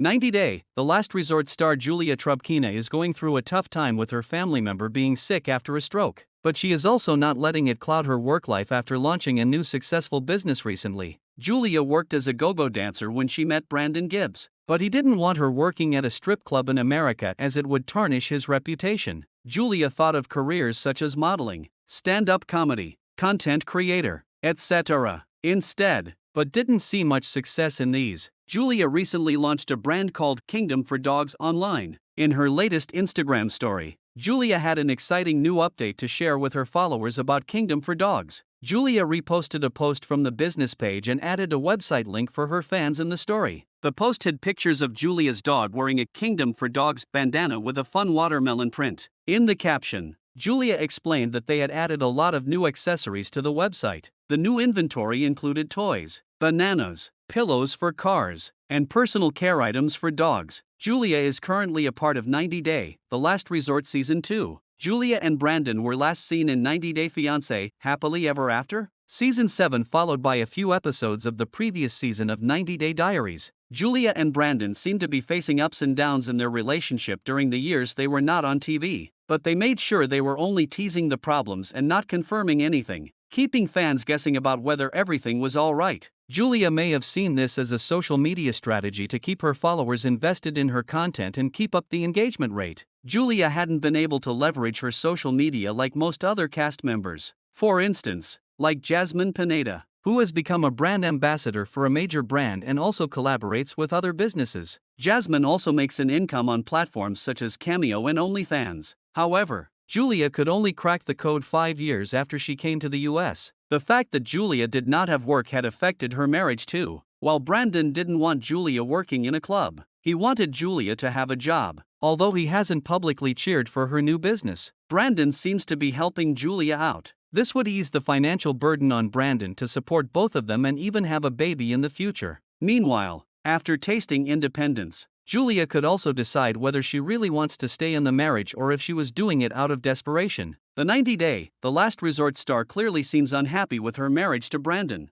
90 Day, The Last Resort star Julia Trubkina is going through a tough time with her family member being sick after a stroke. But she is also not letting it cloud her work life after launching a new successful business recently. Julia worked as a go-go dancer when she met Brandon Gibbs, but he didn't want her working at a strip club in America as it would tarnish his reputation. Julia thought of careers such as modeling, stand-up comedy, content creator, etc. instead, but didn't see much success in these. Julia recently launched a brand called Kingdom for Dogs online. In her latest Instagram story, Julia had an exciting new update to share with her followers about Kingdom for Dogs. Julia reposted a post from the business page and added a website link for her fans in the story. The post had pictures of Julia's dog wearing a Kingdom for Dogs bandana with a fun watermelon print. In the caption, Julia explained that they had added a lot of new accessories to the website. The new inventory included toys, bananas, pillows for cars, and personal care items for dogs. Julia is currently a part of 90 Day, The Last Resort Season 2. Julia and Brandon were last seen in 90 Day Fiancé, Happily Ever After? Season 7, followed by a few episodes of the previous season of 90 Day Diaries. Julia and Brandon seemed to be facing ups and downs in their relationship during the years they were not on TV, but they made sure they were only teasing the problems and not confirming anything, keeping fans guessing about whether everything was all right. Julia may have seen this as a social media strategy to keep her followers invested in her content and keep up the engagement rate. Julia hadn't been able to leverage her social media like most other cast members. For instance, like Jasmine Pineda, who has become a brand ambassador for a major brand and also collaborates with other businesses. Jasmine also makes an income on platforms such as Cameo and OnlyFans. However, Julia could only crack the code 5 years after she came to the US. The fact that Julia did not have work had affected her marriage too. While Brandon didn't want Julia working in a club, he wanted Julia to have a job. Although he hasn't publicly cheered for her new business, Brandon seems to be helping Julia out. This would ease the financial burden on Brandon to support both of them and even have a baby in the future. Meanwhile, after tasting independence, Julia could also decide whether she really wants to stay in the marriage or if she was doing it out of desperation. The 90 Day, The Last Resort star clearly seems unhappy with her marriage to Brandon.